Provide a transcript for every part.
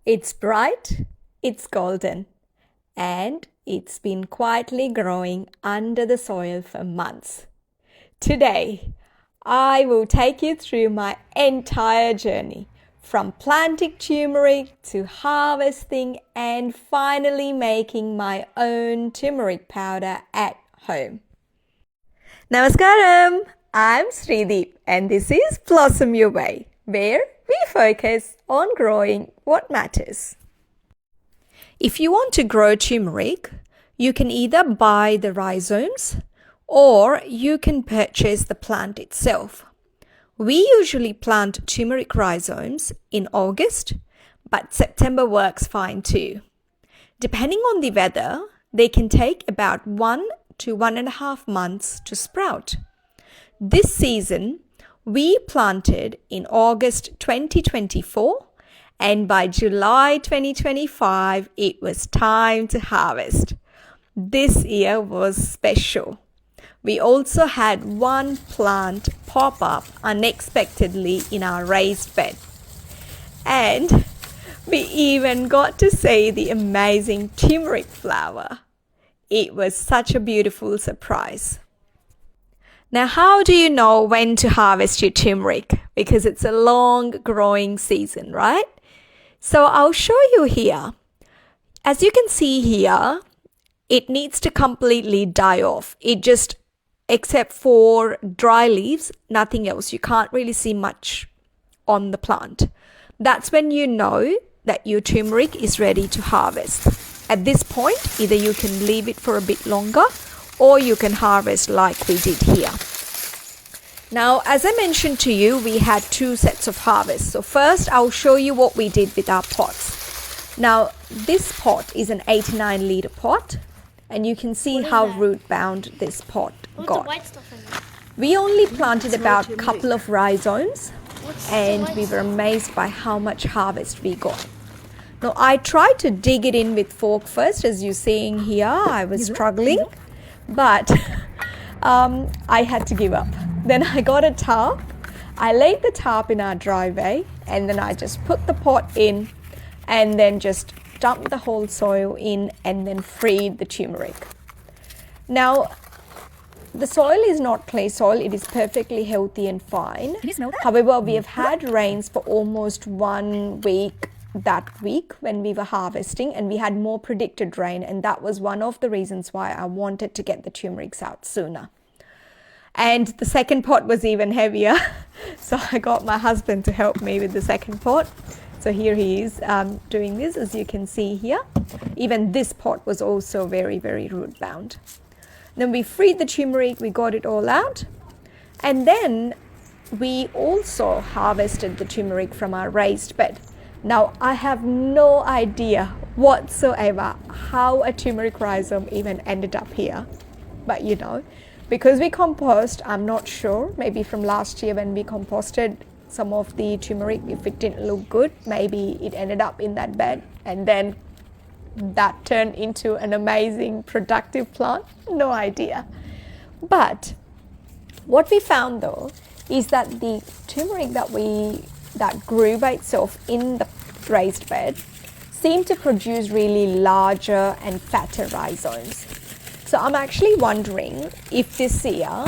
It's bright, it's golden, and it's been quietly growing under the soil for months. Today, I will take you through my entire journey from planting turmeric to harvesting and finally making my own turmeric powder at home. Namaskaram! I'm Srideep and this is Blossom Your Way, where we focus on growing what matters. If you want to grow turmeric, you can either buy the rhizomes or you can purchase the plant itself. We usually plant turmeric rhizomes in August, but September works fine too. Depending on the weather, they can take about 1 to 1.5 months to sprout. This season, we planted in August 2024, and by July 2025, it was time to harvest. This year was special. We also had one plant pop up unexpectedly in our raised bed. And we even got to see the amazing turmeric flower. It was such a beautiful surprise. Now, how do you know when to harvest your turmeric? Because it's a long growing season, right? So I'll show you here. As you can see here, it needs to completely die off. Except for dry leaves, nothing else. You can't really see much on the plant. That's when you know that your turmeric is ready to harvest. At this point, either you can leave it for a bit longer or you can harvest like we did here. Now, as I mentioned to you, we had 2 sets of harvests. So first, I'll show you what we did with our pots. Now, this pot is an 89 litre pot. And you can see how root bound this pot got. We only planted about a couple of rhizomes and we were amazed by how much harvest we got. Now I tried to dig it in with fork first, as you're seeing here. I was struggling, but I had to give up. Then I got a tarp. I laid the tarp in our driveway and then I just put the pot in and then just dump the whole soil in and then freed the turmeric. Now, the soil is not clay soil, it is perfectly healthy and fine. Can you smell that? However, we have had rains for almost 1 week that week when we were harvesting, and we had more predicted rain, and that was one of the reasons why I wanted to get the turmerics out sooner. And the second pot was even heavier, so I got my husband to help me with the second pot. So here he is doing this, as you can see here. Even this pot was also very, very root bound. Then we freed the turmeric, we got it all out. And then we also harvested the turmeric from our raised bed. Now, I have no idea whatsoever how a turmeric rhizome even ended up here. But you know, because we compost, I'm not sure, maybe from last year when we composted some of the turmeric, if it didn't look good, maybe it ended up in that bed and then that turned into an amazing productive plant. No idea. But what we found though is that the turmeric that grew by itself in the raised bed seemed to produce really larger and fatter rhizomes. So I'm actually wondering if this year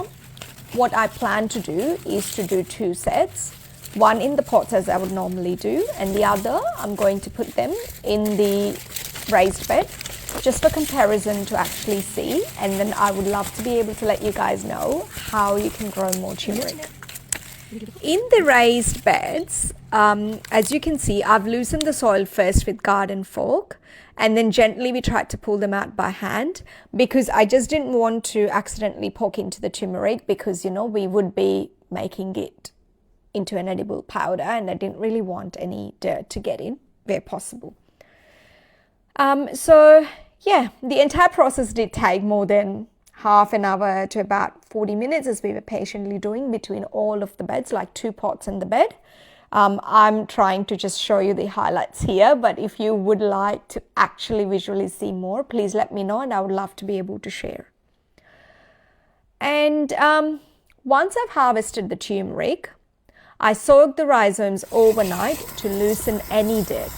what I plan to do is to do 2 sets. One in the pots as I would normally do, and the other I'm going to put them in the raised bed just for comparison to actually see, and then I would love to be able to let you guys know how you can grow more turmeric. In the raised beds, as you can see, I've loosened the soil first with garden fork, and then gently we tried to pull them out by hand because I just didn't want to accidentally poke into the turmeric, because you know we would be making it into an edible powder and I didn't really want any dirt to get in where possible. So yeah, the entire process did take more than half an hour to about 40 minutes as we were patiently doing between all of the beds, like 2 pots in the bed. I'm trying to just show you the highlights here, but if you would like to actually visually see more, please let me know and I would love to be able to share. And once I've harvested the turmeric, I soaked the rhizomes overnight to loosen any dirt.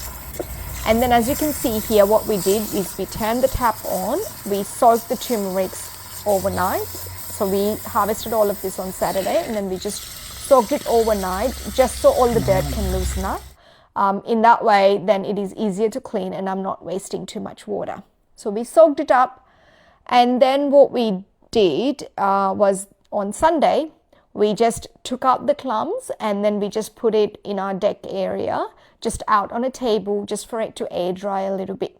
And then as you can see here, what we did is we turned the tap on, we soaked the turmerics overnight. So we harvested all of this on Saturday, and then we just soaked it overnight just so all the dirt can loosen up. In that way, then it is easier to clean and I'm not wasting too much water. So we soaked it up, and then what we did was on Sunday, we just took out the clumps and then we just put it in our deck area, just out on a table, just for it to air dry a little bit.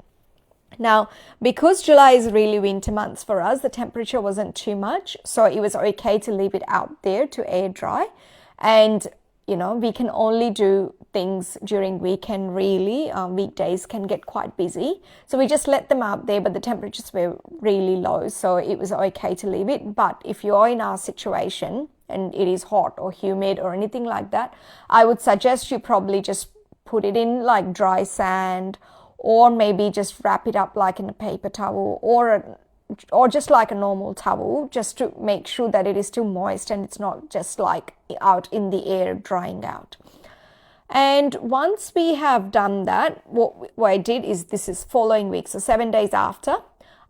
Now, because July is really winter months for us, the temperature wasn't too much, so it was okay to leave it out there to air dry. And we can only do things during weekend really. Weekdays can get quite busy. So we just let them out there, but the temperatures were really low, so it was okay to leave it. But if you're in our situation and it is hot or humid or anything like that, I would suggest you probably just put it in like dry sand, or maybe just wrap it up like in a paper towel or just like a normal towel, just to make sure that it is still moist and it's not just like out in the air drying out. And once we have done that, what I did is, this is following week, so 7 days after,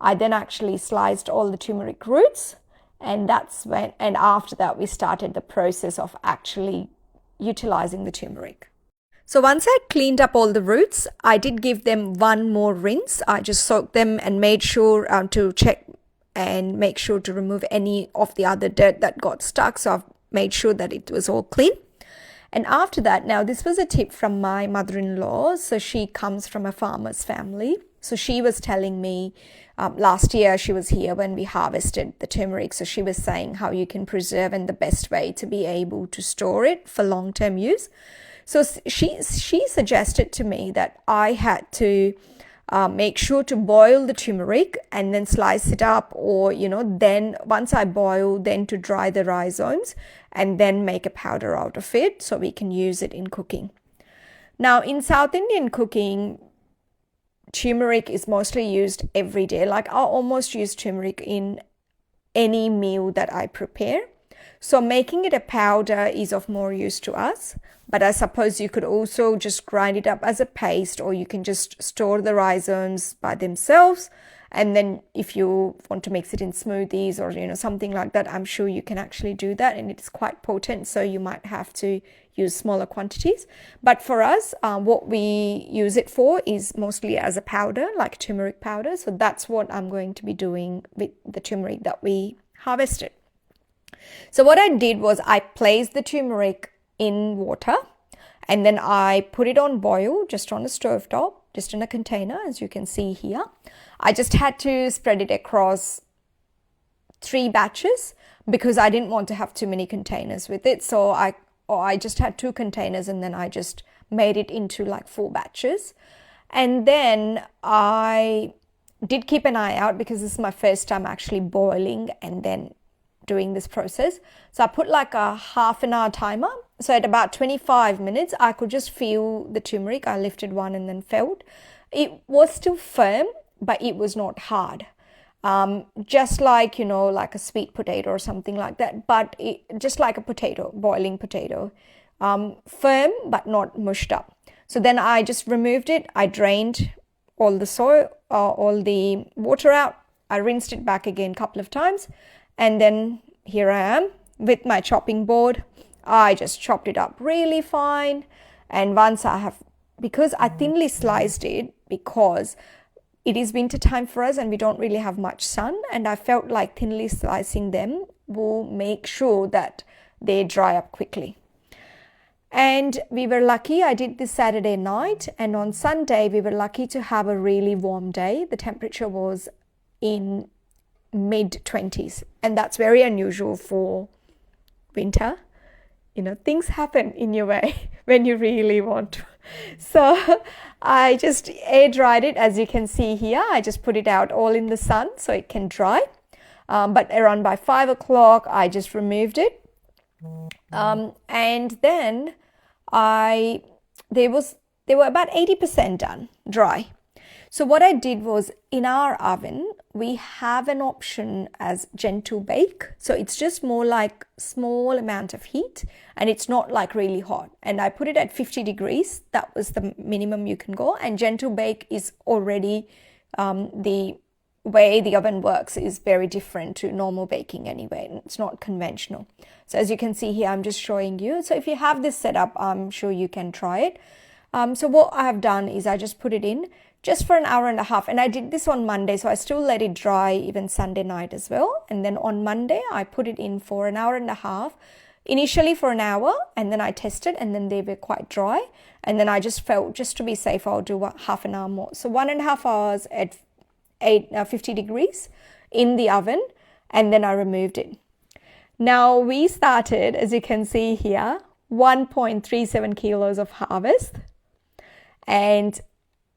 I then actually sliced all the turmeric roots, and after that we started the process of actually utilizing the turmeric. So once I cleaned up all the roots, I did give them one more rinse. I just soaked them and made sure to check and make sure to remove any of the other dirt that got stuck. So I've made sure that it was all clean. And after that, now this was a tip from my mother-in-law. So she comes from a farmer's family. So she was telling me, last year she was here when we harvested the turmeric. So she was saying how you can preserve and the best way to be able to store it for long-term use. So she suggested to me that I had to make sure to boil the turmeric and then slice it up, or then once I boil, then to dry the rhizomes and then make a powder out of it so we can use it in cooking. Now in South Indian cooking, turmeric is mostly used every day. Like I almost use turmeric in any meal that I prepare. So making it a powder is of more use to us, but I suppose you could also just grind it up as a paste, or you can just store the rhizomes by themselves. And then if you want to mix it in smoothies or, something like that, I'm sure you can actually do that. And it's quite potent, so you might have to use smaller quantities. But for us, what we use it for is mostly as a powder, like turmeric powder. So that's what I'm going to be doing with the turmeric that we harvested. So what I did was I placed the turmeric in water, and then I put it on boil just on a stove top, just in a container, as you can see here. I just had to spread it across 3 batches because I didn't want to have too many containers with it. So I just had 2 containers, and then I just made it into like 4 batches. And then I did keep an eye out, because this is my first time actually boiling and then doing this process. So I put like a half an hour timer. So at about 25 minutes, I could just feel the turmeric. I lifted one and then felt. It was still firm, but it was not hard. Just like, like a sweet potato or something like that, but just like a potato, boiling potato. Firm, but not mushed up. So then I just removed it. I drained all the soil, all the water out. I rinsed it back again a couple of times. And then here I am with my chopping board. I just chopped it up really fine. And once because I thinly sliced it, because it is winter time for us and we don't really have much sun. And I felt like thinly slicing them will make sure that they dry up quickly. And we were lucky. I did this Saturday night, and on Sunday we were lucky to have a really warm day. The temperature was in mid-20s, and that's very unusual for winter. Things happen in your way when you really want to. So I just air dried it, as you can see here. I just put it out all in the sun so it can dry. But around by 5 o'clock, I just removed it. And then they were about 80% done, dry. So what I did was, in our oven, we have an option as gentle bake. So it's just more like small amount of heat and it's not like really hot. And I put it at 50 degrees. That was the minimum you can go. And gentle bake is already the way the oven works is very different to normal baking anyway. It's not conventional. So as you can see here, I'm just showing you. So if you have this set up, I'm sure you can try it. So what I have done is I just put it in just for an hour and a half. And I did this on Monday, so I still let it dry even Sunday night as well. And then on Monday, I put it in for an hour and a half. Initially for an hour, and then I tested, and then they were quite dry. And then I just felt, just to be safe, I'll do half an hour more. So 1.5 hours at 50 degrees in the oven, and then I removed it. Now we started, as you can see here, 1.37 kilos of harvest, and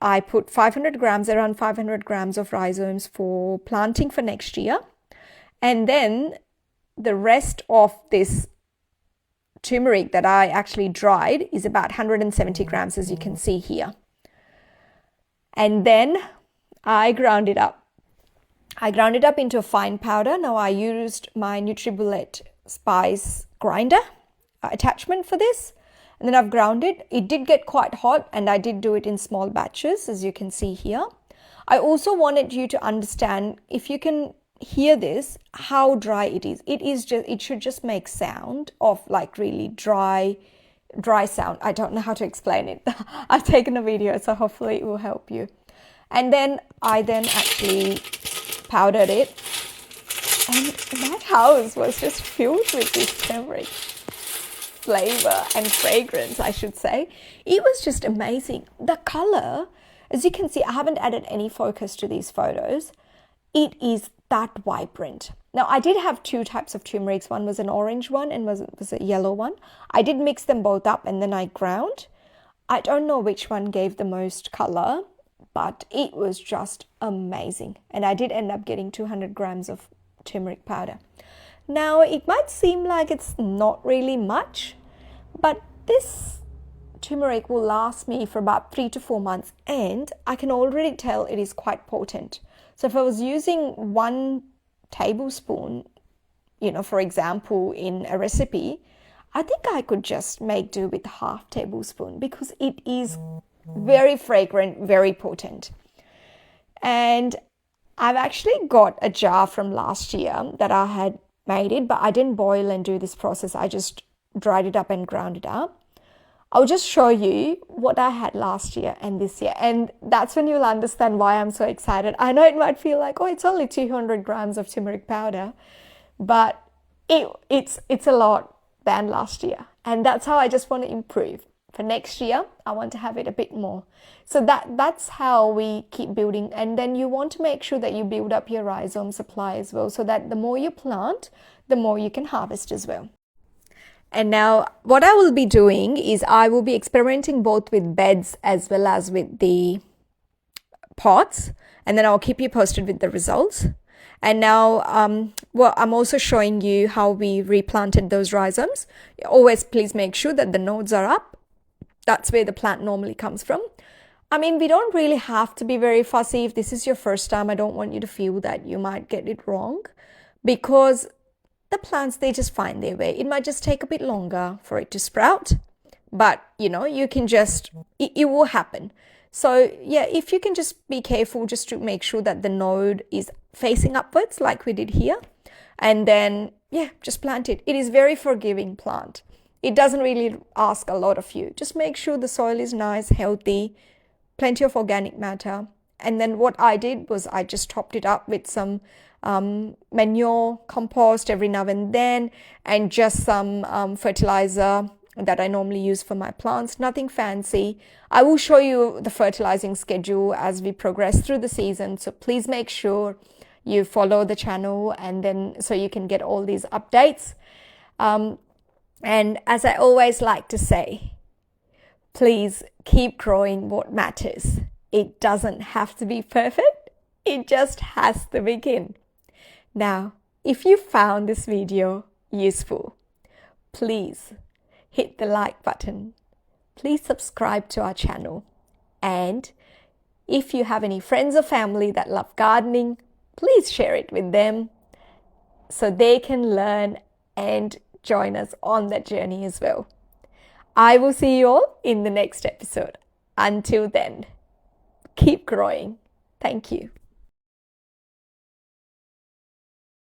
I put 500 grams, around 500 grams of rhizomes for planting for next year. And then the rest of this turmeric that I actually dried is about 170 grams, as you can see here. And then I ground it up. I ground it up into a fine powder. Now I used my NutriBullet spice grinder attachment for this. And then I've ground it. It did get quite hot and I did do it in small batches, as you can see here. I also wanted you to understand, if you can hear this, how dry it is. It should just make sound of like really dry sound. I don't know how to explain it. I've taken a video, so hopefully it will help you. And then I actually powdered it, and my house was just filled with this turmeric flavor and fragrance, I should say. It was just amazing. The color, as you can see, I haven't added any focus to these photos. It is that vibrant. Now, I did have two types of turmerics. One was an orange one and was a yellow one. I did mix them both up and then I ground. I don't know which one gave the most color, but it was just amazing. And I did end up getting 200 grams of turmeric powder. Now, it might seem like it's not really much, but this turmeric will last me for about 3 to 4 months, and I can already tell it is quite potent. So if I was using 1 tablespoon, for example, in a recipe, I think I could just make do with half tablespoon because it is very fragrant, very potent. And I've actually got a jar from last year that I had made it, but I didn't boil and do this process. I just dried it up and ground it up. I'll just show you what I had last year and this year, and that's when you'll understand why I'm so excited. I know it might feel like, oh, it's only 200 grams of turmeric powder, but it's a lot than last year, and that's how I just want to improve. For next year, I want to have it a bit more. So that's how we keep building. And then you want to make sure that you build up your rhizome supply as well, so that the more you plant, the more you can harvest as well. And now what I will be doing is I will be experimenting both with beds as well as with the pots. And then I'll keep you posted with the results. And now, I'm also showing you how we replanted those rhizomes. Always please make sure that the nodes are up. That's where the plant normally comes from. I mean, we don't really have to be very fussy. If this is your first time, I don't want you to feel that you might get it wrong, because the plants, they just find their way. It might just take a bit longer for it to sprout, but you can just, it will happen. So yeah, if you can just be careful just to make sure that the node is facing upwards like we did here, and then just plant it. It is very forgiving plant. It doesn't really ask a lot of you. Just make sure the soil is nice, healthy, plenty of organic matter. And then what I did was I just topped it up with some manure, compost every now and then, and just some fertilizer that I normally use for my plants. Nothing fancy. I will show you the fertilizing schedule as we progress through the season. So please make sure you follow the channel, and then so you can get all these updates. And as I always like to say, please keep growing what matters. It doesn't have to be perfect. It just has to begin. Now, if you found this video useful, please hit the like button. Please subscribe to our channel. And if you have any friends or family that love gardening, please share it with them so they can learn and join us on that journey as well. I will see you all in the next episode. Until then, keep growing. Thank you.